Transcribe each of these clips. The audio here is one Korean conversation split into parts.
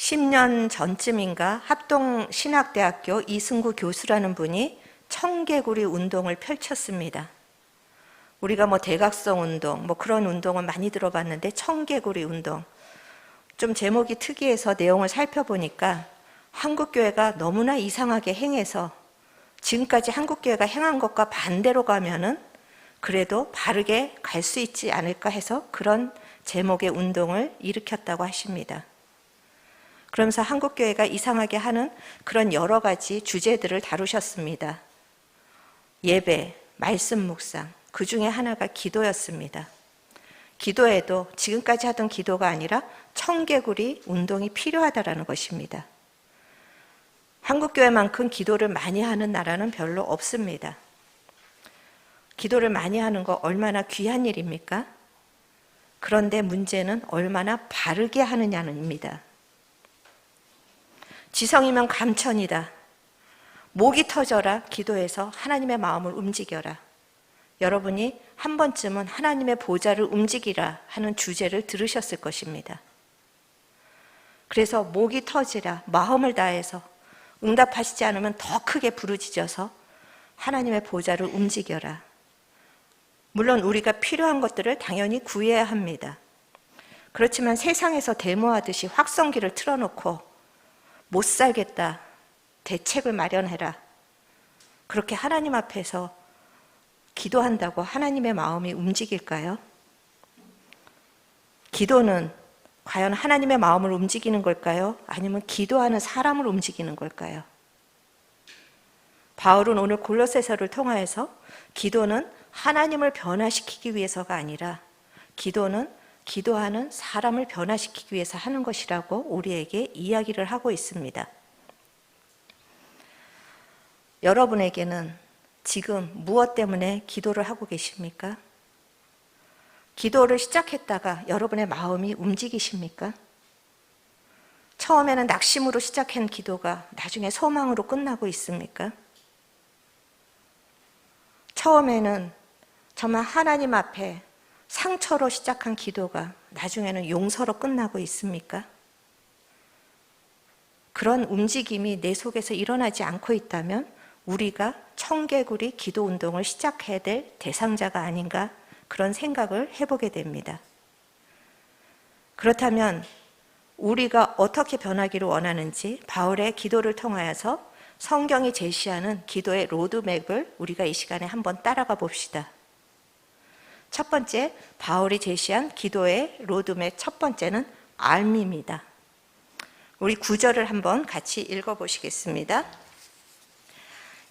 10년 전쯤인가 합동신학대학교 이승구 교수라는 분이 청개구리 운동을 펼쳤습니다. 우리가 대각성 운동, 그런 운동은 많이 들어봤는데 청개구리 운동. 좀 제목이 특이해서 내용을 살펴보니까 한국교회가 너무나 이상하게 행해서 지금까지 한국교회가 행한 것과 반대로 가면은 그래도 바르게 갈 수 있지 않을까 해서 그런 제목의 운동을 일으켰다고 하십니다. 그러면서 한국교회가 이상하게 하는 그런 여러 가지 주제들을 다루셨습니다. 예배, 말씀 묵상, 그 중에 하나가 기도였습니다. 기도에도 지금까지 하던 기도가 아니라 청개구리 운동이 필요하다라는 것입니다. 한국교회만큼 기도를 많이 하는 나라는 별로 없습니다. 기도를 많이 하는 거 얼마나 귀한 일입니까? 그런데 문제는 얼마나 바르게 하느냐입니다. 지성이면 감천이다. 목이 터져라 기도해서 하나님의 마음을 움직여라. 여러분이 한 번쯤은 하나님의 보좌를 움직이라 하는 주제를 들으셨을 것입니다. 그래서 목이 터지라 마음을 다해서 응답하시지 않으면 더 크게 부르짖어서 하나님의 보좌를 움직여라. 물론 우리가 필요한 것들을 당연히 구해야 합니다. 그렇지만 세상에서 데모하듯이 확성기를 틀어놓고 못 살겠다, 대책을 마련해라. 그렇게 하나님 앞에서 기도한다고 하나님의 마음이 움직일까요? 기도는 과연 하나님의 마음을 움직이는 걸까요? 아니면 기도하는 사람을 움직이는 걸까요? 바울은 오늘 골로새서를 통하여서 기도는 하나님을 변화시키기 위해서가 아니라 기도는 기도하는 사람을 변화시키기 위해서 하는 것이라고 우리에게 이야기를 하고 있습니다. 여러분에게는 지금 무엇 때문에 기도를 하고 계십니까? 기도를 시작했다가 여러분의 마음이 움직이십니까? 처음에는 낙심으로 시작한 기도가 나중에 소망으로 끝나고 있습니까? 처음에는 정말 하나님 앞에 상처로 시작한 기도가 나중에는 용서로 끝나고 있습니까? 그런 움직임이 내 속에서 일어나지 않고 있다면 우리가 청개구리 기도 운동을 시작해야 될 대상자가 아닌가 그런 생각을 해보게 됩니다. 그렇다면 우리가 어떻게 변하기를 원하는지 바울의 기도를 통하여서 성경이 제시하는 기도의 로드맵을 우리가 이 시간에 한번 따라가 봅시다. 첫 번째, 바울이 제시한 기도의 로드맵 첫 번째는 알미입니다. 우리 9절을 한번 같이 읽어보시겠습니다.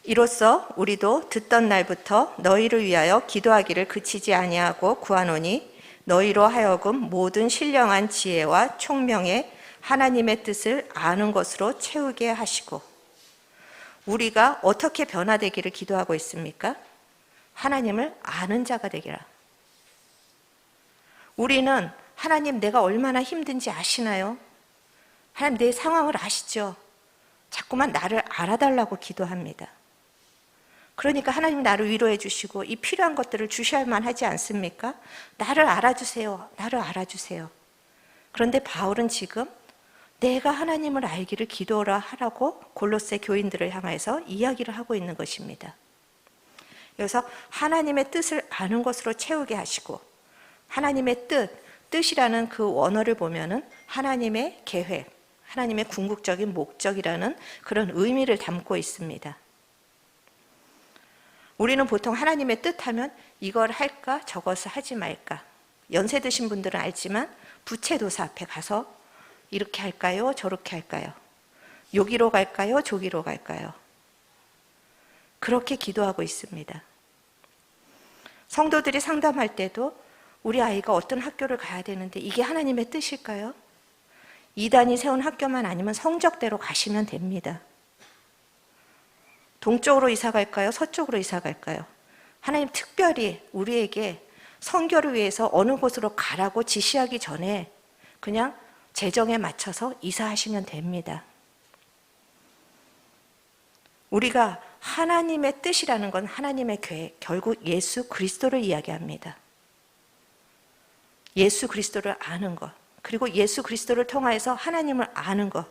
이로써 우리도 듣던 날부터 너희를 위하여 기도하기를 그치지 아니하고 구하노니 너희로 하여금 모든 신령한 지혜와 총명에 하나님의 뜻을 아는 것으로 채우게 하시고. 우리가 어떻게 변화되기를 기도하고 있습니까? 하나님을 아는 자가 되기라. 우리는 하나님 내가 얼마나 힘든지 아시나요? 하나님 내 상황을 아시죠? 자꾸만 나를 알아달라고 기도합니다. 그러니까 하나님 나를 위로해 주시고 이 필요한 것들을 주셔야만 하지 않습니까? 나를 알아주세요. 나를 알아주세요. 그런데 바울은 지금 내가 하나님을 알기를 기도하라 하라고 골로새 교인들을 향해서 이야기를 하고 있는 것입니다. 그래서 하나님의 뜻을 아는 것으로 채우게 하시고 하나님의 뜻이라는 그 원어를 보면은 하나님의 계획, 하나님의 궁극적인 목적이라는 그런 의미를 담고 있습니다. 우리는 보통 하나님의 뜻하면 이걸 할까 저것을 하지 말까. 연세 드신 분들은 알지만 부채도사 앞에 가서 이렇게 할까요? 저렇게 할까요? 여기로 갈까요? 저기로 갈까요? 그렇게 기도하고 있습니다. 성도들이 상담할 때도 우리 아이가 어떤 학교를 가야 되는데 이게 하나님의 뜻일까요? 이단이 세운 학교만 아니면 성적대로 가시면 됩니다. 동쪽으로 이사 갈까요? 서쪽으로 이사 갈까요? 하나님 특별히 우리에게 선교를 위해서 어느 곳으로 가라고 지시하기 전에 그냥 재정에 맞춰서 이사하시면 됩니다. 우리가 하나님의 뜻이라는 건 하나님의 계획, 결국 예수 그리스도를 이야기합니다. 예수 그리스도를 아는 것, 그리고 예수 그리스도를 통하여서 하나님을 아는 것,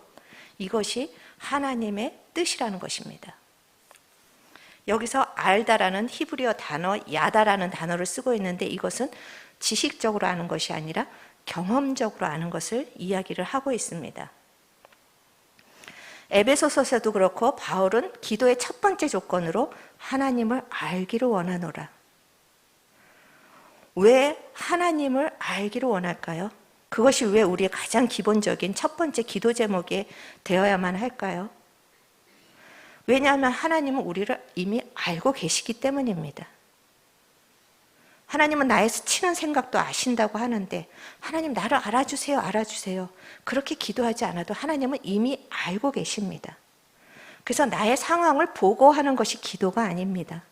이것이 하나님의 뜻이라는 것입니다. 여기서 알다라는 히브리어 단어 야다라는 단어를 쓰고 있는데 이것은 지식적으로 아는 것이 아니라 경험적으로 아는 것을 이야기를 하고 있습니다. 에베소서에도 그렇고 바울은 기도의 첫 번째 조건으로 하나님을 알기를 원하노라. 왜 하나님을 알기를 원할까요? 그것이 왜 우리의 가장 기본적인 첫 번째 기도 제목이 되어야만 할까요? 왜냐하면 하나님은 우리를 이미 알고 계시기 때문입니다. 하나님은 나의 스치는 생각도 아신다고 하는데 하나님 나를 알아주세요, 알아주세요. 그렇게 기도하지 않아도 하나님은 이미 알고 계십니다. 그래서 나의 상황을 보고하는 것이 기도가 아닙니다.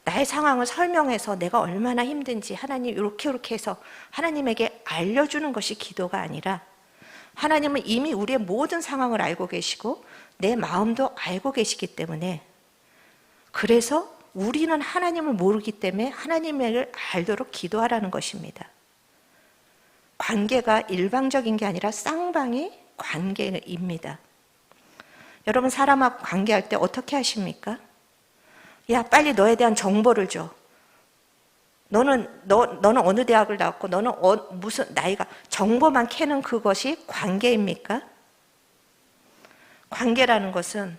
나의 상황을 설명해서 내가 얼마나 힘든지 하나님 이렇게 해서 하나님에게 알려주는 것이 기도가 아니라 하나님은 이미 우리의 모든 상황을 알고 계시고 내 마음도 알고 계시기 때문에 그래서 우리는 하나님을 모르기 때문에 하나님을 알도록 기도하라는 것입니다. 관계가 일방적인 게 아니라 쌍방이 관계입니다. 여러분 사람하고 관계할 때 어떻게 하십니까? 야 빨리 너에 대한 정보를 줘. 너는 어느 대학을 나왔고 너는 무슨 나이가 정보만 캐는 그것이 관계입니까? 관계라는 것은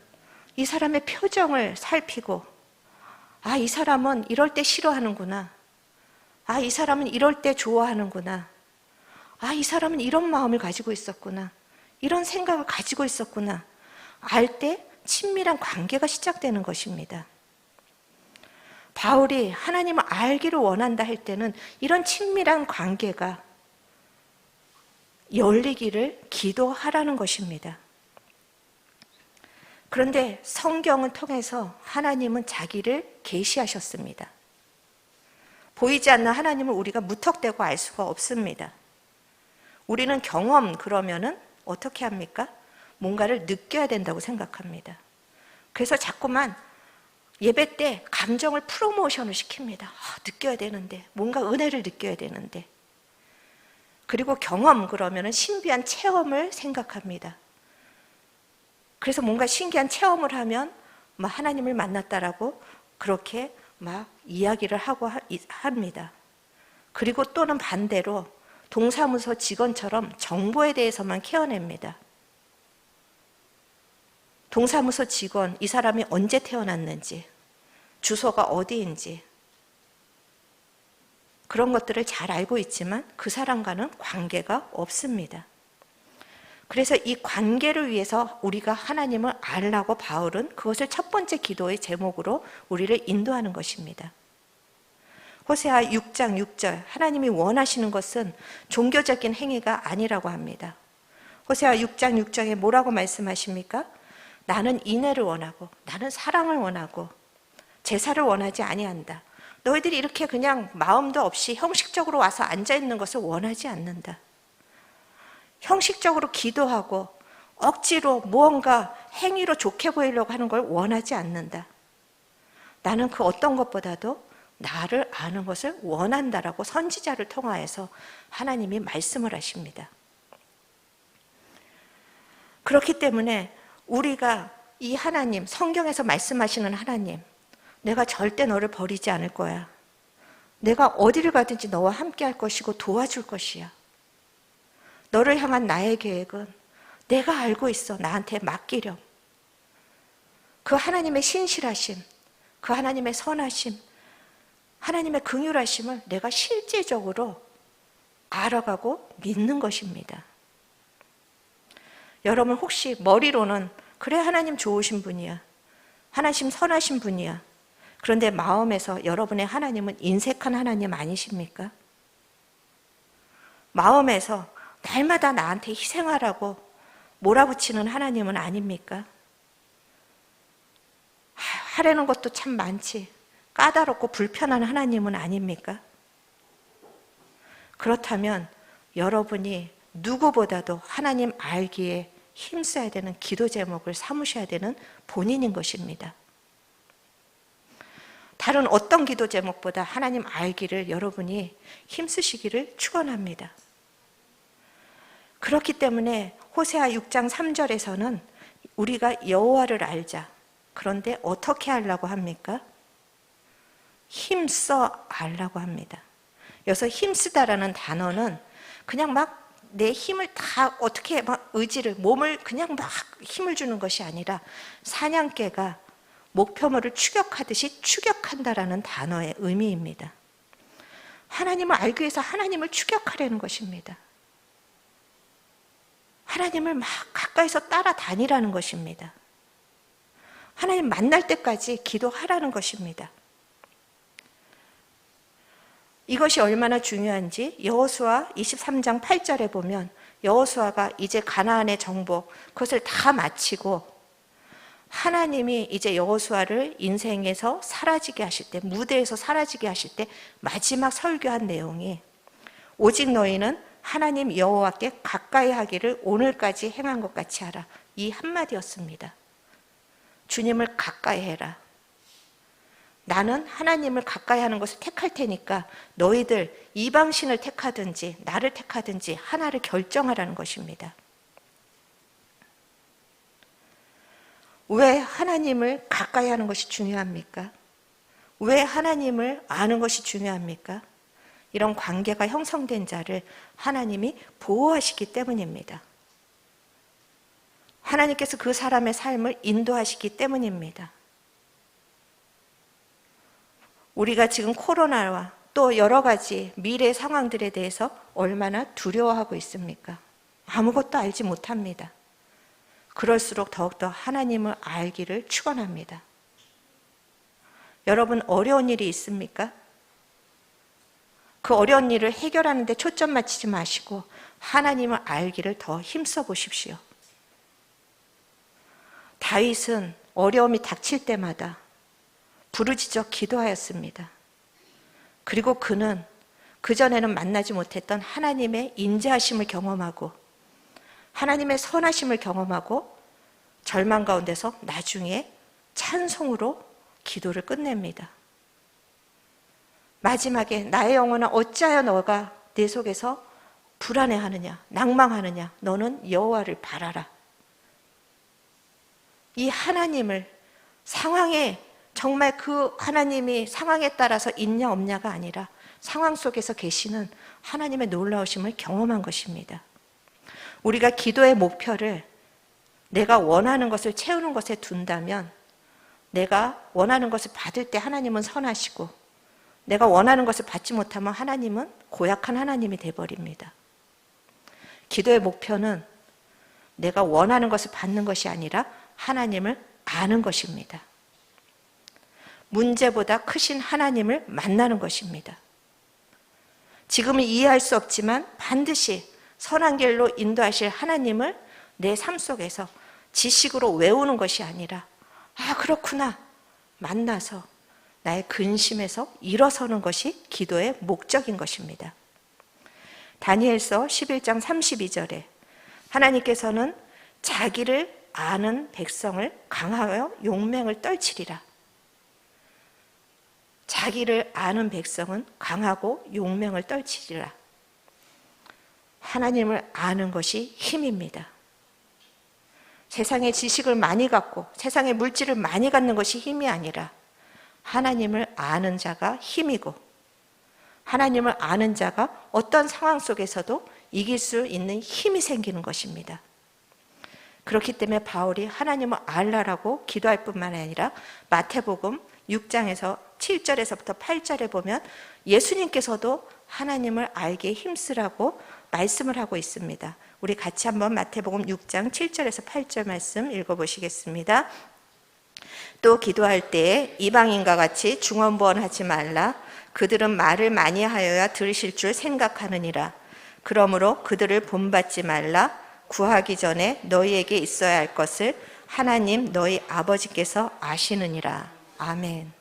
이 사람의 표정을 살피고 아, 이 사람은 이럴 때 싫어하는구나. 아, 이 사람은 이럴 때 좋아하는구나. 아, 이 사람은 이런 마음을 가지고 있었구나. 이런 생각을 가지고 있었구나. 알 때 친밀한 관계가 시작되는 것입니다. 바울이 하나님을 알기를 원한다 할 때는 이런 친밀한 관계가 열리기를 기도하라는 것입니다. 그런데 성경을 통해서 하나님은 자기를 계시하셨습니다. 보이지 않는 하나님을 우리가 무턱대고 알 수가 없습니다. 우리는 경험 그러면은 어떻게 합니까? 뭔가를 느껴야 된다고 생각합니다. 그래서 자꾸만 예배 때 감정을 프로모션을 시킵니다. 느껴야 되는데, 뭔가 은혜를 느껴야 되는데. 그리고 경험 그러면은 신비한 체험을 생각합니다. 그래서 뭔가 신기한 체험을 하면 하나님을 만났다라고 그렇게 막 이야기를 하고 합니다. 그리고 또는 반대로 동사무소 직원처럼 정보에 대해서만 캐어냅니다. 동사무소 직원, 이 사람이 언제 태어났는지, 주소가 어디인지 그런 것들을 잘 알고 있지만 그 사람과는 관계가 없습니다. 그래서 이 관계를 위해서 우리가 하나님을 알라고 바울은 그것을 첫 번째 기도의 제목으로 우리를 인도하는 것입니다. 호세아 6장 6절 하나님이 원하시는 것은 종교적인 행위가 아니라고 합니다. 호세아 6장 6절에 뭐라고 말씀하십니까? 나는 인애를 원하고 나는 사랑을 원하고 제사를 원하지 아니한다. 너희들이 이렇게 그냥 마음도 없이 형식적으로 와서 앉아있는 것을 원하지 않는다. 형식적으로 기도하고 억지로 무언가 행위로 좋게 보이려고 하는 걸 원하지 않는다. 나는 그 어떤 것보다도 나를 아는 것을 원한다라고 선지자를 통하여서 하나님이 말씀을 하십니다. 그렇기 때문에 우리가 이 하나님, 성경에서 말씀하시는 하나님, 내가 절대 너를 버리지 않을 거야. 내가 어디를 가든지 너와 함께 할 것이고 도와줄 것이야. 너를 향한 나의 계획은 내가 알고 있어. 나한테 맡기렴. 그 하나님의 신실하심, 그 하나님의 선하심, 하나님의 긍휼하심을 내가 실제적으로 알아가고 믿는 것입니다. 여러분 혹시 머리로는 그래 하나님 좋으신 분이야. 하나님 선하신 분이야. 그런데 마음에서 여러분의 하나님은 인색한 하나님 아니십니까? 마음에서 날마다 나한테 희생하라고 몰아붙이는 하나님은 아닙니까? 하려는 것도 참 많지. 까다롭고 불편한 하나님은 아닙니까? 그렇다면 여러분이 누구보다도 하나님 알기에 힘써야 되는 기도 제목을 삼으셔야 되는 본인인 것입니다. 다른 어떤 기도 제목보다 하나님 알기를 여러분이 힘쓰시기를 축원합니다. 그렇기 때문에 호세아 6장 3절에서는 우리가 여호와를 알자. 그런데 어떻게 하려고 합니까? 힘써 알라고 합니다. 여기서 힘쓰다라는 단어는 그냥 막 내 힘을 다 어떻게 막 의지를, 몸을 그냥 막 힘을 주는 것이 아니라 사냥개가 목표물을 추격하듯이 추격한다라는 단어의 의미입니다. 하나님을 알기 위해서 하나님을 추격하려는 것입니다. 하나님을 막 가까이서 따라다니라는 것입니다. 하나님 만날 때까지 기도하라는 것입니다. 이것이 얼마나 중요한지 여호수아 23장 8절에 보면 여호수아가 이제 가나안의 정복, 그것을 다 마치고 하나님이 이제 여호수아를 인생에서 사라지게 하실 때, 무대에서 사라지게 하실 때 마지막 설교한 내용이 오직 너희는 하나님 여호와께 가까이 하기를 오늘까지 행한 것 같이 하라. 이 한마디였습니다. 주님을 가까이 해라. 나는 하나님을 가까이 하는 것을 택할 테니까 너희들 이방신을 택하든지 나를 택하든지 하나를 결정하라는 것입니다. 왜 하나님을 가까이 하는 것이 중요합니까? 왜 하나님을 아는 것이 중요합니까? 이런 관계가 형성된 자를 하나님이 보호하시기 때문입니다. 하나님께서 그 사람의 삶을 인도하시기 때문입니다. 우리가 지금 코로나와 또 여러 가지 미래 상황들에 대해서 얼마나 두려워하고 있습니까? 아무것도 알지 못합니다. 그럴수록 더욱더 하나님을 알기를 축원합니다. 여러분, 어려운 일이 있습니까? 그 어려운 일을 해결하는 데 초점 맞추지 마시고 하나님을 알기를 더 힘써 보십시오. 다윗은 어려움이 닥칠 때마다 부르짖어 기도하였습니다. 그리고 그는 그전에는 만나지 못했던 하나님의 인자하심을 경험하고 하나님의 선하심을 경험하고 절망 가운데서 나중에 찬송으로 기도를 끝냅니다. 마지막에 나의 영혼아 어찌하여 너가 내 속에서 불안해하느냐, 낭망하느냐, 너는 여호와를 바라라. 이 하나님을 상황에 정말 그 하나님이 상황에 따라서 있냐 없냐가 아니라 상황 속에서 계시는 하나님의 놀라우심을 경험한 것입니다. 우리가 기도의 목표를 내가 원하는 것을 채우는 것에 둔다면 내가 원하는 것을 받을 때 하나님은 선하시고 내가 원하는 것을 받지 못하면 하나님은 고약한 하나님이 되어버립니다. 기도의 목표는 내가 원하는 것을 받는 것이 아니라 하나님을 아는 것입니다. 문제보다 크신 하나님을 만나는 것입니다. 지금은 이해할 수 없지만 반드시 선한 길로 인도하실 하나님을 내 삶 속에서 지식으로 외우는 것이 아니라 아 그렇구나 만나서 나의 근심에서 일어서는 것이 기도의 목적인 것입니다. 다니엘서 11장 32절에 하나님께서는 자기를 아는 백성을 강하여 용맹을 떨치리라. 자기를 아는 백성은 강하고 용맹을 떨치리라. 하나님을 아는 것이 힘입니다. 세상의 지식을 많이 갖고 세상의 물질을 많이 갖는 것이 힘이 아니라 하나님을 아는 자가 힘이고 하나님을 아는 자가 어떤 상황 속에서도 이길 수 있는 힘이 생기는 것입니다. 그렇기 때문에 바울이 하나님을 알라라고 기도할 뿐만 아니라 마태복음 6장에서 7절에서부터 8절에 보면 예수님께서도 하나님을 알기에 힘쓰라고 말씀을 하고 있습니다. 우리 같이 한번 마태복음 6장 7절에서 8절 말씀 읽어보시겠습니다. 또 기도할 때에 이방인과 같이 중언부언하지 말라. 그들은 말을 많이 하여야 들으실 줄 생각하느니라. 그러므로 그들을 본받지 말라. 구하기 전에 너희에게 있어야 할 것을 하나님 너희 아버지께서 아시느니라. 아멘.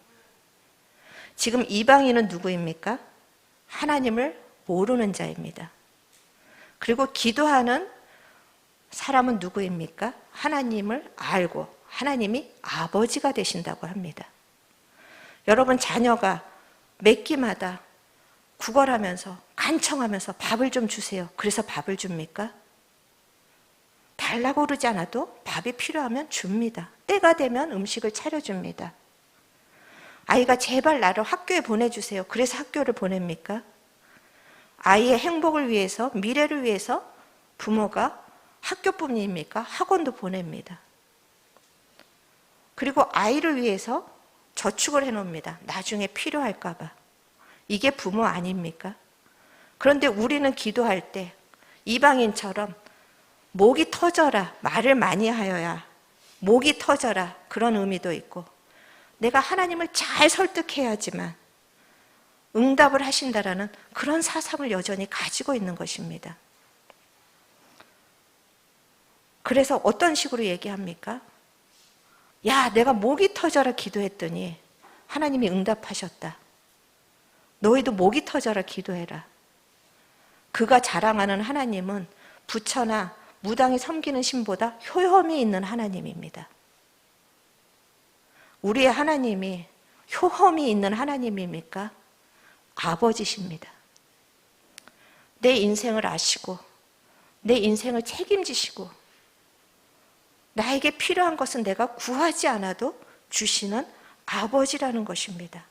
지금 이방인은 누구입니까? 하나님을 모르는 자입니다. 그리고 기도하는 사람은 누구입니까? 하나님을 알고 하나님이 아버지가 되신다고 합니다. 여러분 자녀가 몇 끼마다 구걸하면서 간청하면서 밥을 좀 주세요. 그래서 밥을 줍니까? 달라고 그러지 않아도 밥이 필요하면 줍니다. 때가 되면 음식을 차려줍니다. 아이가 제발 나를 학교에 보내주세요. 그래서 학교를 보냅니까? 아이의 행복을 위해서, 미래를 위해서 부모가 학교뿐입니까? 학원도 보냅니다. 그리고 아이를 위해서 저축을 해놓습니다. 나중에 필요할까 봐. 이게 부모 아닙니까? 그런데 우리는 기도할 때 이방인처럼 목이 터져라, 말을 많이 하여야 목이 터져라, 그런 의미도 있고, 내가 하나님을 잘 설득해야지만 응답을 하신다라는 그런 사상을 여전히 가지고 있는 것입니다. 그래서 어떤 식으로 얘기합니까? 야, 내가 목이 터져라 기도했더니 하나님이 응답하셨다. 너희도 목이 터져라 기도해라. 그가 자랑하는 하나님은 부처나 무당이 섬기는 신보다 효험이 있는 하나님입니다. 우리의 하나님이 효험이 있는 하나님입니까? 아버지십니다. 내 인생을 아시고 내 인생을 책임지시고 나에게 필요한 것은 내가 구하지 않아도 주시는 아버지라는 것입니다.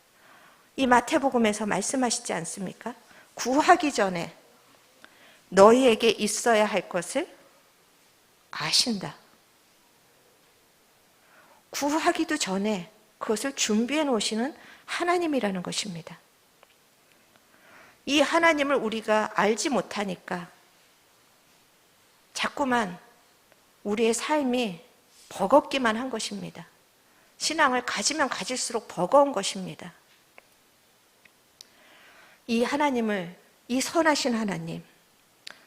이 마태복음에서 말씀하시지 않습니까? 구하기 전에 너희에게 있어야 할 것을 아신다. 구하기도 전에 그것을 준비해 놓으시는 하나님이라는 것입니다. 이 하나님을 우리가 알지 못하니까 자꾸만 우리의 삶이 버겁기만 한 것입니다. 신앙을 가지면 가질수록 버거운 것입니다. 이 하나님을, 이 선하신 하나님,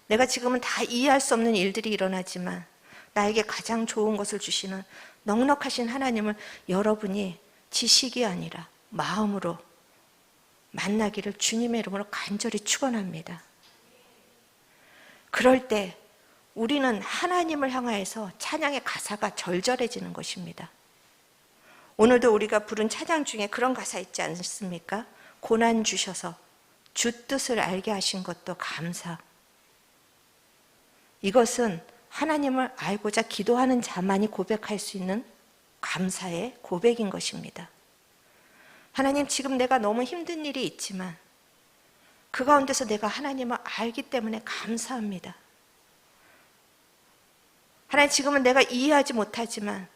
내가 지금은 다 이해할 수 없는 일들이 일어나지만 나에게 가장 좋은 것을 주시는 넉넉하신 하나님을 여러분이 지식이 아니라 마음으로 만나기를 주님의 이름으로 간절히 축원합니다. 그럴 때 우리는 하나님을 향하여서 찬양의 가사가 절절해지는 것입니다. 오늘도 우리가 부른 찬양 중에 그런 가사 있지 않습니까? 고난 주셔서 주 뜻을 알게 하신 것도 감사. 이것은 하나님을 알고자 기도하는 자만이 고백할 수 있는 감사의 고백인 것입니다. 하나님, 지금 내가 너무 힘든 일이 있지만 그 가운데서 내가 하나님을 알기 때문에 감사합니다. 하나님, 지금은 내가 이해하지 못하지만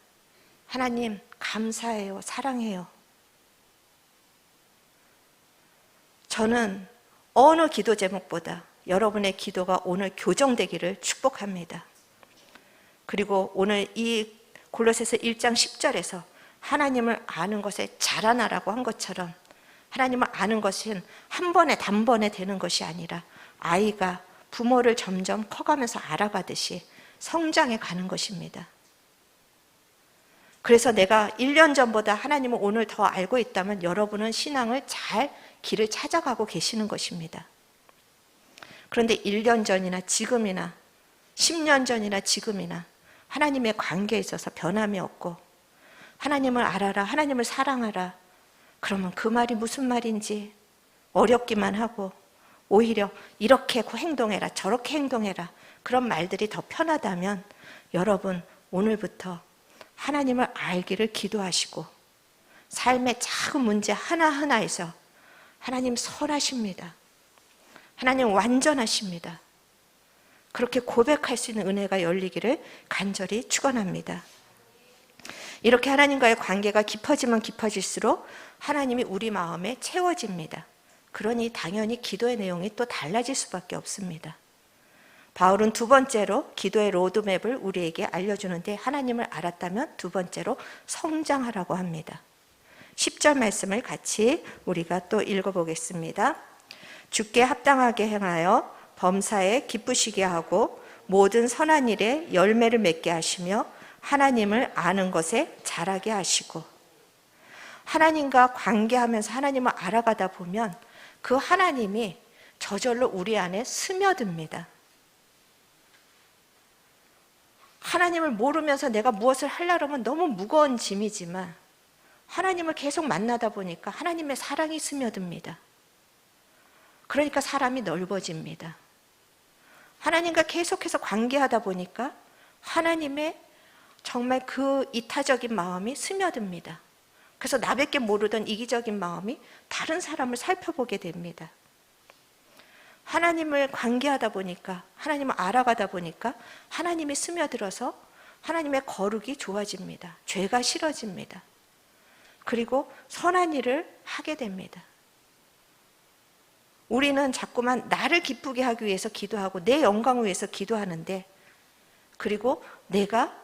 하나님 감사해요, 사랑해요. 저는 어느 기도 제목보다 여러분의 기도가 오늘 교정되기를 축복합니다. 그리고 오늘 이 골로새서 1장 10절에서 하나님을 아는 것에 자라나라고 한 것처럼 하나님을 아는 것은 한 번에 단번에 되는 것이 아니라 아이가 부모를 점점 커가면서 알아가듯이 성장해 가는 것입니다. 그래서 내가 1년 전보다 하나님을 오늘 더 알고 있다면 여러분은 신앙을 잘 길을 찾아가고 계시는 것입니다. 그런데 1년 전이나 지금이나 10년 전이나 지금이나 하나님의 관계에 있어서 변함이 없고 하나님을 알아라, 하나님을 사랑하라, 그러면 그 말이 무슨 말인지 어렵기만 하고 오히려 이렇게 행동해라, 저렇게 행동해라, 그런 말들이 더 편하다면 여러분 오늘부터 하나님을 알기를 기도하시고 삶의 작은 문제 하나하나에서 하나님 선하십니다. 하나님 완전하십니다. 그렇게 고백할 수 있는 은혜가 열리기를 간절히 축원합니다. 이렇게 하나님과의 관계가 깊어지면 깊어질수록 하나님이 우리 마음에 채워집니다. 그러니 당연히 기도의 내용이 또 달라질 수밖에 없습니다. 바울은 두 번째로 기도의 로드맵을 우리에게 알려주는데 하나님을 알았다면 두 번째로 성장하라고 합니다. 10절 말씀을 같이 우리가 또 읽어보겠습니다. 주께 합당하게 행하여 범사에 기쁘시게 하고 모든 선한 일에 열매를 맺게 하시며 하나님을 아는 것에 자라게 하시고. 하나님과 관계하면서 하나님을 알아가다 보면 그 하나님이 저절로 우리 안에 스며듭니다. 하나님을 모르면서 내가 무엇을 하려면 너무 무거운 짐이지만 하나님을 계속 만나다 보니까 하나님의 사랑이 스며듭니다. 그러니까 사람이 넓어집니다. 하나님과 계속해서 관계하다 보니까 하나님의 정말 그 이타적인 마음이 스며듭니다. 그래서 나밖에 모르던 이기적인 마음이 다른 사람을 살펴보게 됩니다. 하나님을 관계하다 보니까, 하나님을 알아가다 보니까 하나님이 스며들어서 하나님의 거룩이 좋아집니다. 죄가 싫어집니다. 그리고 선한 일을 하게 됩니다. 우리는 자꾸만 나를 기쁘게 하기 위해서 기도하고 내 영광을 위해서 기도하는데, 그리고 내가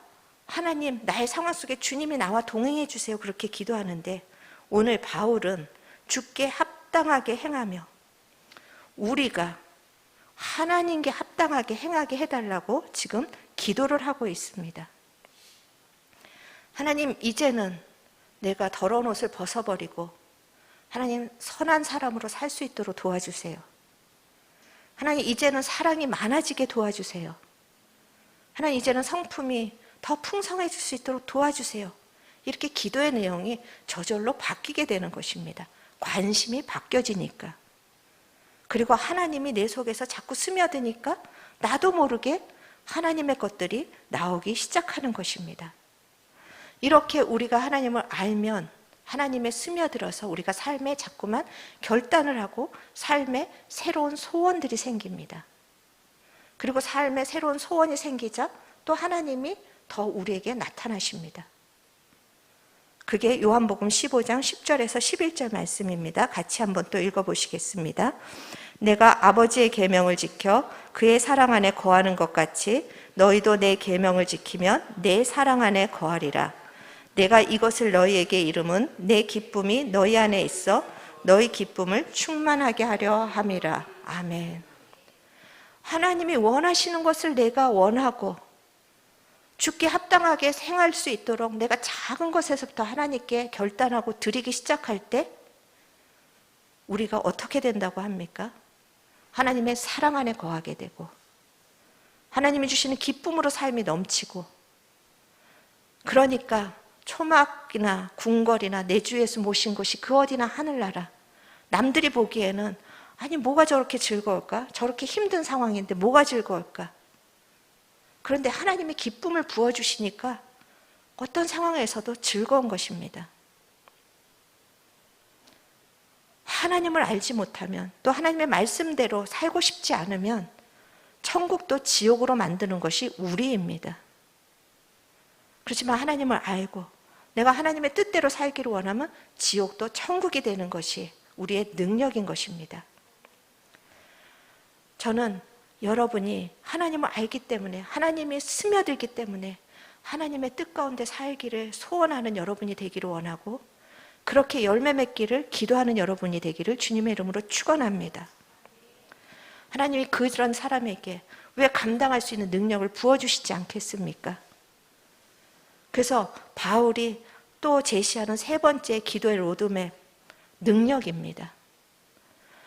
하나님, 나의 상황 속에 주님이 나와 동행해 주세요, 그렇게 기도하는데, 오늘 바울은 주께 합당하게 행하며 우리가 하나님께 합당하게 행하게 해달라고 지금 기도를 하고 있습니다. 하나님, 이제는 내가 더러운 옷을 벗어버리고 하나님, 선한 사람으로 살 수 있도록 도와주세요. 하나님, 이제는 사랑이 많아지게 도와주세요. 하나님, 이제는 성품이 더 풍성해질 수 있도록 도와주세요. 이렇게 기도의 내용이 저절로 바뀌게 되는 것입니다. 관심이 바뀌어지니까. 그리고 하나님이 내 속에서 자꾸 스며드니까 나도 모르게 하나님의 것들이 나오기 시작하는 것입니다. 이렇게 우리가 하나님을 알면 하나님의 스며들어서 우리가 삶에 자꾸만 결단을 하고 삶에 새로운 소원들이 생깁니다. 그리고 삶에 새로운 소원이 생기자 또 하나님이 더 우리에게 나타나십니다. 그게 요한복음 15장 10절에서 11절 말씀입니다. 같이 한번 또 읽어보시겠습니다. 내가 아버지의 계명을 지켜 그의 사랑 안에 거하는 것 같이 너희도 내 계명을 지키면 내 사랑 안에 거하리라. 내가 이것을 너희에게 이름은 내 기쁨이 너희 안에 있어 너희 기쁨을 충만하게 하려 함이라. 아멘. 하나님이 원하시는 것을 내가 원하고 주께 합당하게 행할 수 있도록 내가 작은 것에서부터 하나님께 결단하고 드리기 시작할 때 우리가 어떻게 된다고 합니까? 하나님의 사랑 안에 거하게 되고 하나님이 주시는 기쁨으로 삶이 넘치고, 그러니까 초막이나 궁궐이나 내 주에서 모신 곳이 그 어디나 하늘나라, 남들이 보기에는 아니 뭐가 저렇게 즐거울까? 저렇게 힘든 상황인데 뭐가 즐거울까? 그런데 하나님이 기쁨을 부어주시니까 어떤 상황에서도 즐거운 것입니다. 하나님을 알지 못하면, 또 하나님의 말씀대로 살고 싶지 않으면 천국도 지옥으로 만드는 것이 우리입니다. 그렇지만 하나님을 알고 내가 하나님의 뜻대로 살기를 원하면 지옥도 천국이 되는 것이 우리의 능력인 것입니다. 저는 여러분이 하나님을 알기 때문에, 하나님이 스며들기 때문에 하나님의 뜻 가운데 살기를 소원하는 여러분이 되기를 원하고, 그렇게 열매 맺기를 기도하는 여러분이 되기를 주님의 이름으로 축원합니다. 하나님이 그런 사람에게 왜 감당할 수 있는 능력을 부어주시지 않겠습니까? 그래서 바울이 또 제시하는 세 번째 기도의 로드맵, 능력입니다.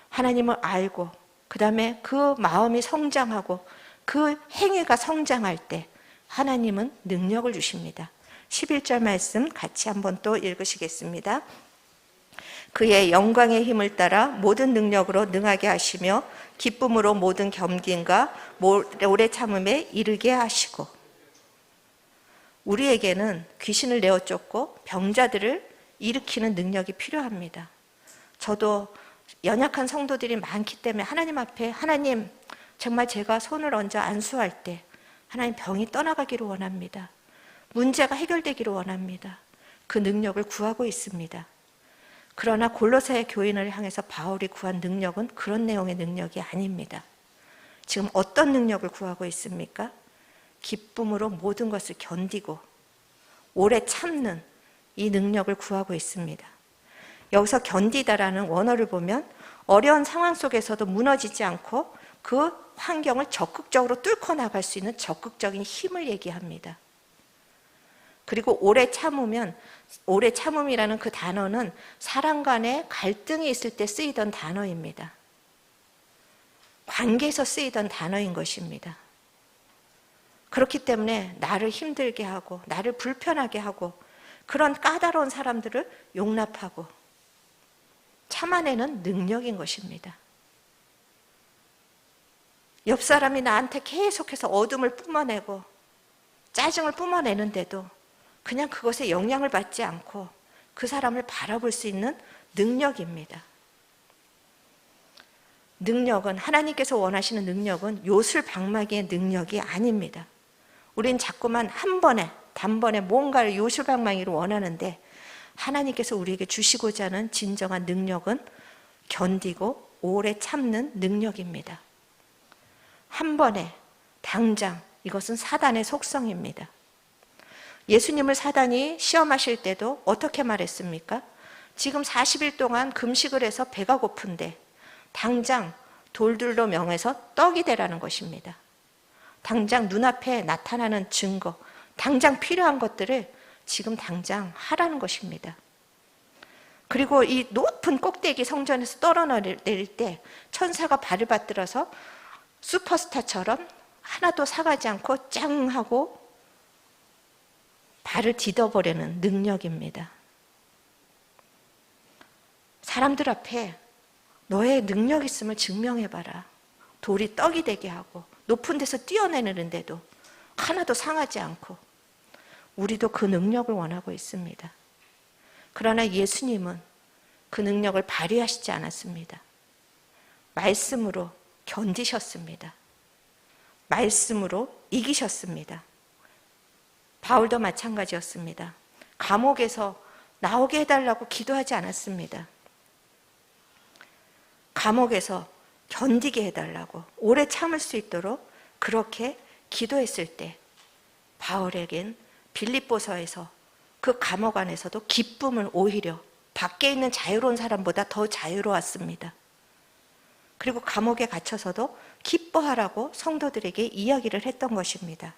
하나님을 알고 그 다음에 그 마음이 성장하고 그 행위가 성장할 때 하나님은 능력을 주십니다. 11절 말씀 같이 한번 또 읽으시겠습니다. 그의 영광의 힘을 따라 모든 능력으로 능하게 하시며 기쁨으로 모든 겸손과 오래 참음에 이르게 하시고. 우리에게는 귀신을 내어 쫓고 병자들을 일으키는 능력이 필요합니다. 저도 연약한 성도들이 많기 때문에 하나님 앞에, 하나님 정말 제가 손을 얹어 안수할 때 하나님 병이 떠나가기를 원합니다. 문제가 해결되기를 원합니다. 그 능력을 구하고 있습니다. 그러나 골로새 교인을 향해서 바울이 구한 능력은 그런 내용의 능력이 아닙니다. 지금 어떤 능력을 구하고 있습니까? 기쁨으로 모든 것을 견디고 오래 참는 이 능력을 구하고 있습니다. 여기서 견디다라는 원어를 보면 어려운 상황 속에서도 무너지지 않고 그 환경을 적극적으로 뚫고 나갈 수 있는 적극적인 힘을 얘기합니다. 그리고 오래 참으면, 오래 참음이라는 그 단어는 사람 간에 갈등이 있을 때 쓰이던 단어입니다. 관계에서 쓰이던 단어인 것입니다. 그렇기 때문에 나를 힘들게 하고 나를 불편하게 하고 그런 까다로운 사람들을 용납하고 참아내는 능력인 것입니다. 옆 사람이 나한테 계속해서 어둠을 뿜어내고 짜증을 뿜어내는데도 그냥 그것에 영향을 받지 않고 그 사람을 바라볼 수 있는 능력입니다. 능력은, 하나님께서 원하시는 능력은 요술방망이의 능력이 아닙니다. 우린 자꾸만 한 번에 단번에 뭔가를 요술방망이로 원하는데, 하나님께서 우리에게 주시고자 하는 진정한 능력은 견디고 오래 참는 능력입니다. 한 번에 당장, 이것은 사단의 속성입니다. 예수님을 사단이 시험하실 때도 어떻게 말했습니까? 지금 40일 동안 금식을 해서 배가 고픈데 당장 돌들로 명해서 떡이 되라는 것입니다. 당장 눈앞에 나타나는 증거, 당장 필요한 것들을 지금 당장 하라는 것입니다. 그리고 이 높은 꼭대기 성전에서 떨어내릴 때 천사가 발을 받들어서 슈퍼스타처럼 하나도 사가지 않고 짱 하고 발을 디뎌버리는 능력입니다. 사람들 앞에 너의 능력 있음을 증명해봐라. 돌이 떡이 되게 하고 높은 데서 뛰어내리는데도 하나도 상하지 않고, 우리도 그 능력을 원하고 있습니다. 그러나 예수님은 그 능력을 발휘하시지 않았습니다. 말씀으로 견디셨습니다. 말씀으로 이기셨습니다. 바울도 마찬가지였습니다. 감옥에서 나오게 해달라고 기도하지 않았습니다. 감옥에서 견디게 해달라고, 오래 참을 수 있도록 그렇게 기도했을 때 바울에겐 빌립보서에서 그 감옥 안에서도 기쁨을, 오히려 밖에 있는 자유로운 사람보다 더 자유로웠습니다. 그리고 감옥에 갇혀서도 기뻐하라고 성도들에게 이야기를 했던 것입니다.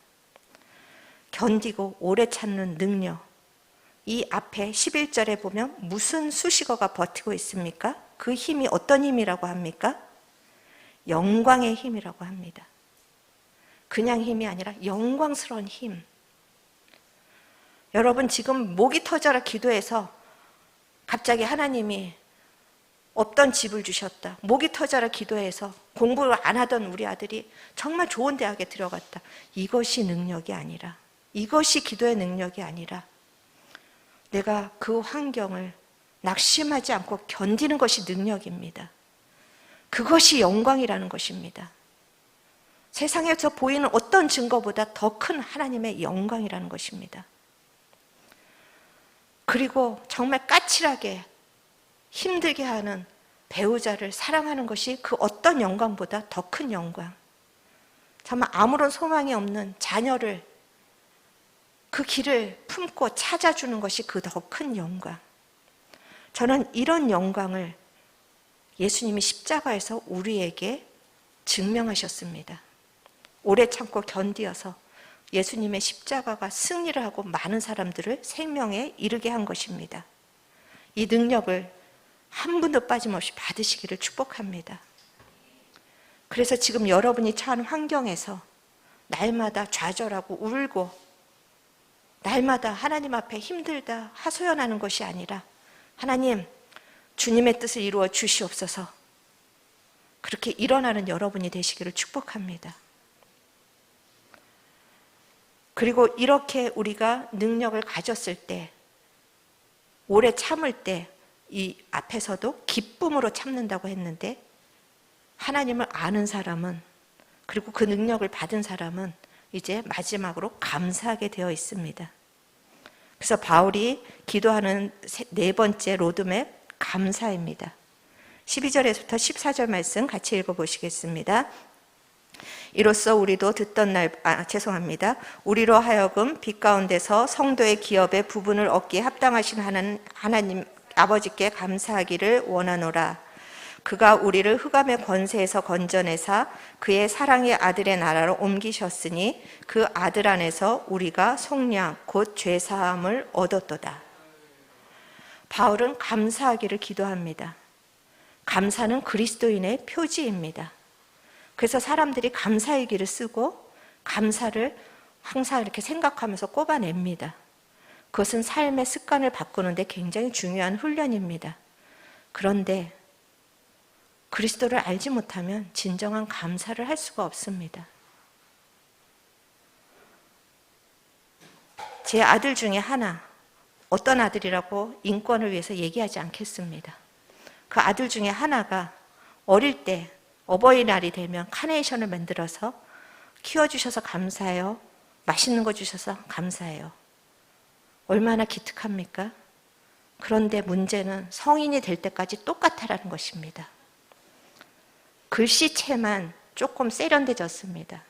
견디고 오래 참는 능력, 이 앞에 11절에 보면 무슨 수식어가 버티고 있습니까? 그 힘이 어떤 힘이라고 합니까? 영광의 힘이라고 합니다. 그냥 힘이 아니라 영광스러운 힘. 여러분, 지금 목이 터져라 기도해서 갑자기 하나님이 없던 집을 주셨다. 목이 터져라 기도해서 공부를 안 하던 우리 아들이 정말 좋은 대학에 들어갔다. 이것이 능력이 아니라, 이것이 기도의 능력이 아니라, 내가 그 환경을 낙심하지 않고 견디는 것이 능력입니다. 그것이 영광이라는 것입니다. 세상에서 보이는 어떤 증거보다 더 큰 하나님의 영광이라는 것입니다. 그리고 정말 까칠하게 힘들게 하는 배우자를 사랑하는 것이 그 어떤 영광보다 더 큰 영광. 정말 아무런 소망이 없는 자녀를, 그 길을 품고 찾아주는 것이 그 더 큰 영광. 저는 이런 영광을 예수님이 십자가에서 우리에게 증명하셨습니다. 오래 참고 견디어서 예수님의 십자가가 승리를 하고 많은 사람들을 생명에 이르게 한 것입니다. 이 능력을 한 분도 빠짐없이 받으시기를 축복합니다. 그래서 지금 여러분이 처한 환경에서 날마다 좌절하고 울고 날마다 하나님 앞에 힘들다 하소연하는 것이 아니라, 하나님, 주님의 뜻을 이루어 주시옵소서, 그렇게 일어나는 여러분이 되시기를 축복합니다. 그리고 이렇게 우리가 능력을 가졌을 때, 오래 참을 때, 이 앞에서도 기쁨으로 참는다고 했는데, 하나님을 아는 사람은, 그리고 그 능력을 받은 사람은 이제 마지막으로 감사하게 되어 있습니다. 그래서 바울이 기도하는 네 번째 로드맵, 감사입니다. 12절에서부터 14절 말씀 같이 읽어보시겠습니다. 이로써 우리도 우리로 하여금 빛 가운데서 성도의 기업의 부분을 얻기에 합당하신 하나님 아버지께 감사하기를 원하노라. 그가 우리를 흑암의 권세에서 건져내사 그의 사랑의 아들의 나라로 옮기셨으니 그 아들 안에서 우리가 속량 곧 죄사함을 얻었도다. 바울은 감사하기를 기도합니다. 감사는 그리스도인의 표지입니다. 그래서 사람들이 감사일기를 쓰고 감사를 항상 이렇게 생각하면서 꼽아냅니다. 그것은 삶의 습관을 바꾸는데 굉장히 중요한 훈련입니다. 그런데 그리스도를 알지 못하면 진정한 감사를 할 수가 없습니다. 제 아들 중에 하나, 어떤 아들이라고 인권을 위해서 얘기하지 않겠습니다. 그 아들 중에 하나가 어릴 때 어버이날이 되면 카네이션을 만들어서 키워주셔서 감사해요. 맛있는 거 주셔서 감사해요. 얼마나 기특합니까? 그런데 문제는 성인이 될 때까지 똑같다라는 것입니다. 글씨체만 조금 세련돼졌습니다.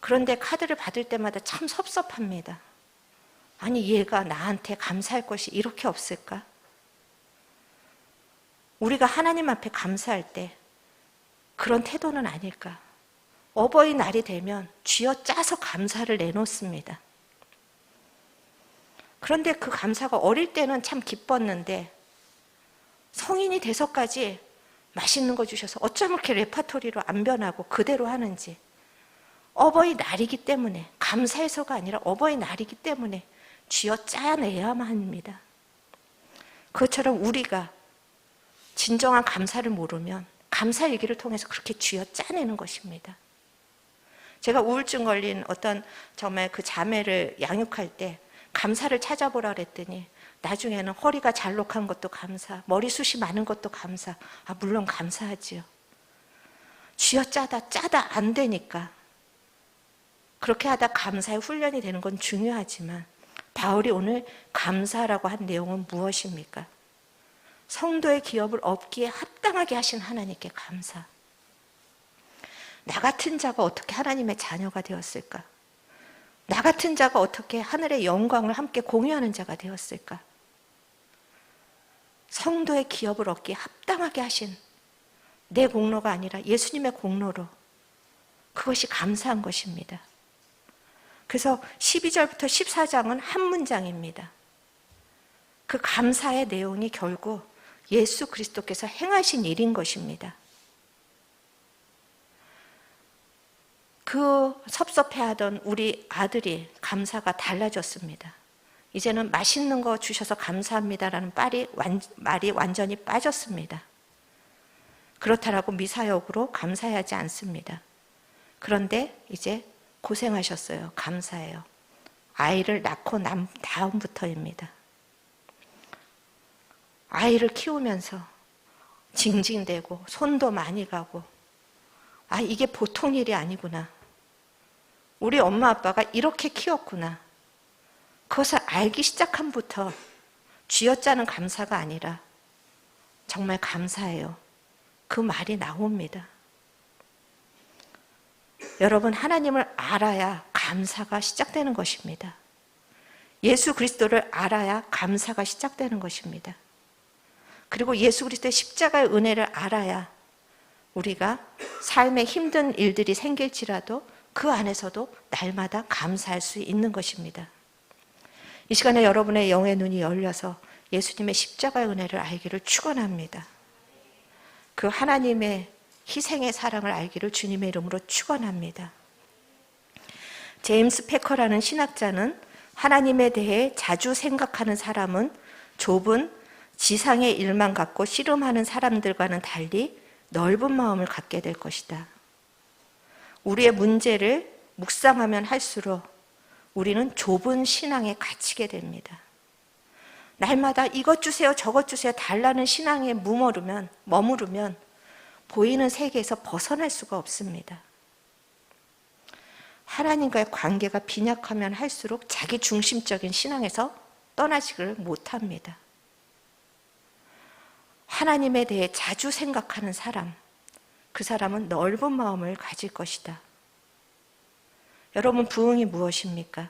그런데 카드를 받을 때마다 참 섭섭합니다. 아니, 얘가 나한테 감사할 것이 이렇게 없을까? 우리가 하나님 앞에 감사할 때 그런 태도는 아닐까? 어버이날이 되면 쥐어짜서 감사를 내놓습니다. 그런데 그 감사가 어릴 때는 참 기뻤는데 성인이 돼서까지 맛있는 거 주셔서 어쩜 이렇게 레파토리로 안 변하고 그대로 하는지, 어버이날이기 때문에, 감사해서가 아니라 어버이날이기 때문에 쥐어짜내야만 합니다. 그것처럼 우리가 진정한 감사를 모르면 감사 얘기를 통해서 그렇게 쥐어짜내는 것입니다. 제가 우울증 걸린 어떤 정말 그 자매를 양육할 때 감사를 찾아보라 그랬더니 나중에는 허리가 잘록한 것도 감사, 머리숱이 많은 것도 감사. 물론 감사하지요. 쥐어짜다 안 되니까. 그렇게 하다 감사의 훈련이 되는 건 중요하지만 바울이 오늘 감사라고 한 내용은 무엇입니까? 성도의 기업을 얻기에 합당하게 하신 하나님께 감사. 나 같은 자가 어떻게 하나님의 자녀가 되었을까? 나 같은 자가 어떻게 하늘의 영광을 함께 공유하는 자가 되었을까? 성도의 기업을 얻기에 합당하게 하신 내 공로가 아니라 예수님의 공로로, 그것이 감사한 것입니다. 그래서 12절부터 14장은 한 문장입니다. 그 감사의 내용이 결국 예수 그리스도께서 행하신 일인 것입니다. 그 섭섭해하던 우리 아들이 감사가 달라졌습니다. 이제는 맛있는 거 주셔서 감사합니다라는 말이 완전히 빠졌습니다. 그렇다라고 미사역으로 감사하지 않습니다. 그런데 이제 고생하셨어요. 감사해요. 아이를 낳고 난 다음부터입니다. 아이를 키우면서 징징대고 손도 많이 가고, 이게 보통 일이 아니구나. 우리 엄마 아빠가 이렇게 키웠구나. 그것을 알기 시작함부터 쥐어짜는 감사가 아니라 정말 감사해요. 그 말이 나옵니다. 여러분, 하나님을 알아야 감사가 시작되는 것입니다. 예수 그리스도를 알아야 감사가 시작되는 것입니다. 그리고 예수 그리스도의 십자가의 은혜를 알아야 우리가 삶에 힘든 일들이 생길지라도 그 안에서도 날마다 감사할 수 있는 것입니다. 이 시간에 여러분의 영의 눈이 열려서 예수님의 십자가의 은혜를 알기를 축원합니다. 그 하나님의 희생의 사랑을 알기를 주님의 이름으로 축원합니다. 제임스 패커라는 신학자는 하나님에 대해 자주 생각하는 사람은 좁은 지상의 일만 갖고 씨름하는 사람들과는 달리 넓은 마음을 갖게 될 것이다. 우리의 문제를 묵상하면 할수록 우리는 좁은 신앙에 갇히게 됩니다. 날마다 이것 주세요, 저것 주세요 달라는 신앙에 머무르면 보이는 세계에서 벗어날 수가 없습니다. 하나님과의 관계가 빈약하면 할수록 자기 중심적인 신앙에서 떠나지를 못합니다. 하나님에 대해 자주 생각하는 사람, 그 사람은 넓은 마음을 가질 것이다. 여러분, 부흥이 무엇입니까?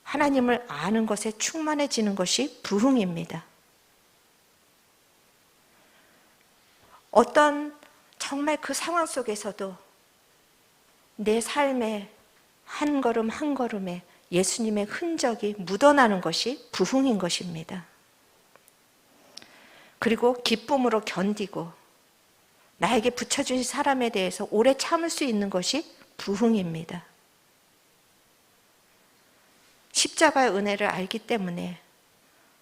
하나님을 아는 것에 충만해지는 것이 부흥입니다. 어떤 정말 그 상황 속에서도 내 삶의 한 걸음 한 걸음에 예수님의 흔적이 묻어나는 것이 부흥인 것입니다. 그리고 기쁨으로 견디고 나에게 붙여주신 사람에 대해서 오래 참을 수 있는 것이 부흥입니다. 십자가의 은혜를 알기 때문에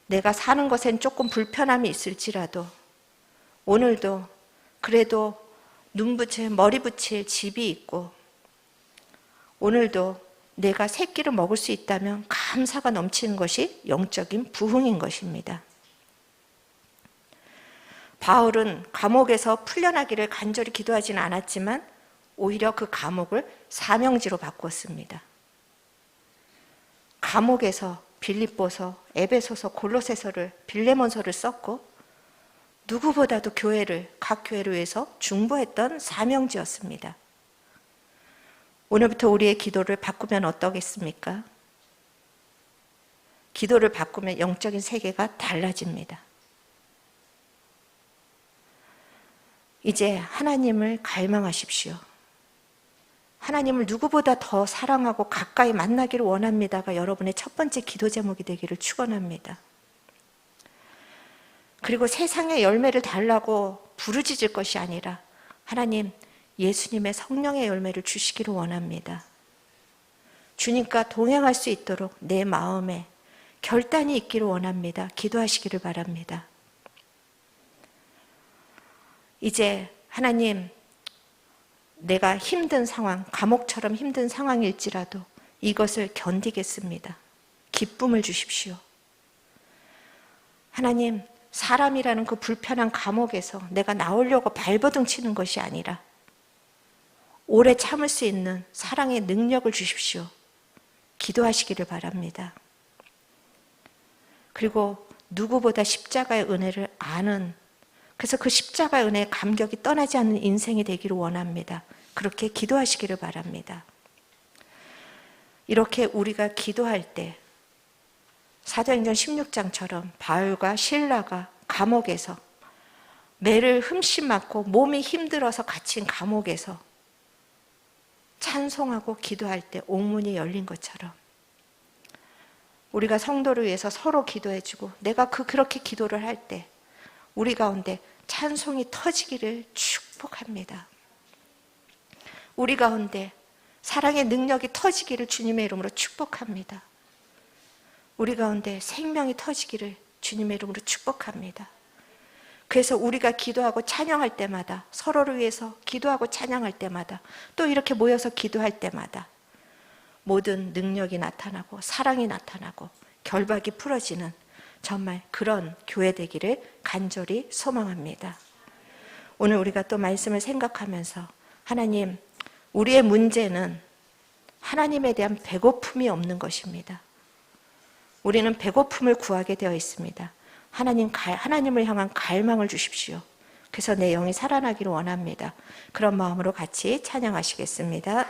내가 사는 것엔 조금 불편함이 있을지라도 오늘도 그래도 눈 붙일, 머리 붙일 집이 있고, 오늘도 내가 새 끼를 먹을 수 있다면 감사가 넘치는 것이 영적인 부흥인 것입니다. 바울은 감옥에서 풀려나기를 간절히 기도하지는 않았지만 오히려 그 감옥을 사명지로 바꾸었습니다. 감옥에서 빌립보서, 에베소서, 골로새서를, 빌레몬서를 썼고 누구보다도 각 교회를 위해서 중보했던 사명지였습니다. 오늘부터 우리의 기도를 바꾸면 어떠겠습니까? 기도를 바꾸면 영적인 세계가 달라집니다. 이제 하나님을 갈망하십시오. 하나님을 누구보다 더 사랑하고 가까이 만나기를 원합니다가 여러분의 첫 번째 기도 제목이 되기를 축원합니다. 그리고 세상의 열매를 달라고 부르짖을 것이 아니라 하나님, 예수님의 성령의 열매를 주시기를 원합니다. 주님과 동행할 수 있도록 내 마음에 결단이 있기를 원합니다. 기도하시기를 바랍니다. 이제 하나님, 내가 힘든 상황, 감옥처럼 힘든 상황일지라도 이것을 견디겠습니다. 기쁨을 주십시오. 하나님, 사람이라는 그 불편한 감옥에서 내가 나오려고 발버둥 치는 것이 아니라 오래 참을 수 있는 사랑의 능력을 주십시오. 기도하시기를 바랍니다. 그리고 누구보다 십자가의 은혜를 아는, 그래서 그 십자가의 은혜의 감격이 떠나지 않는 인생이 되기를 원합니다. 그렇게 기도하시기를 바랍니다. 이렇게 우리가 기도할 때 사도행전 16장처럼 바울과 실라가 감옥에서 매를 흠씬 맞고 몸이 힘들어서 갇힌 감옥에서 찬송하고 기도할 때 옥문이 열린 것처럼 우리가 성도를 위해서 서로 기도해주고 내가 그렇게 기도를 할 때 우리 가운데 찬송이 터지기를 축복합니다. 우리 가운데 사랑의 능력이 터지기를 주님의 이름으로 축복합니다. 우리 가운데 생명이 터지기를 주님의 이름으로 축복합니다. 그래서 우리가 기도하고 찬양할 때마다, 서로를 위해서 기도하고 찬양할 때마다, 또 이렇게 모여서 기도할 때마다 모든 능력이 나타나고 사랑이 나타나고 결박이 풀어지는 정말 그런 교회 되기를 간절히 소망합니다. 오늘 우리가 또 말씀을 생각하면서 하나님, 우리의 문제는 하나님에 대한 배고픔이 없는 것입니다. 우리는 배고픔을 구하게 되어 있습니다. 하나님을 향한 갈망을 주십시오. 그래서 내 영이 살아나기를 원합니다. 그런 마음으로 같이 찬양하시겠습니다.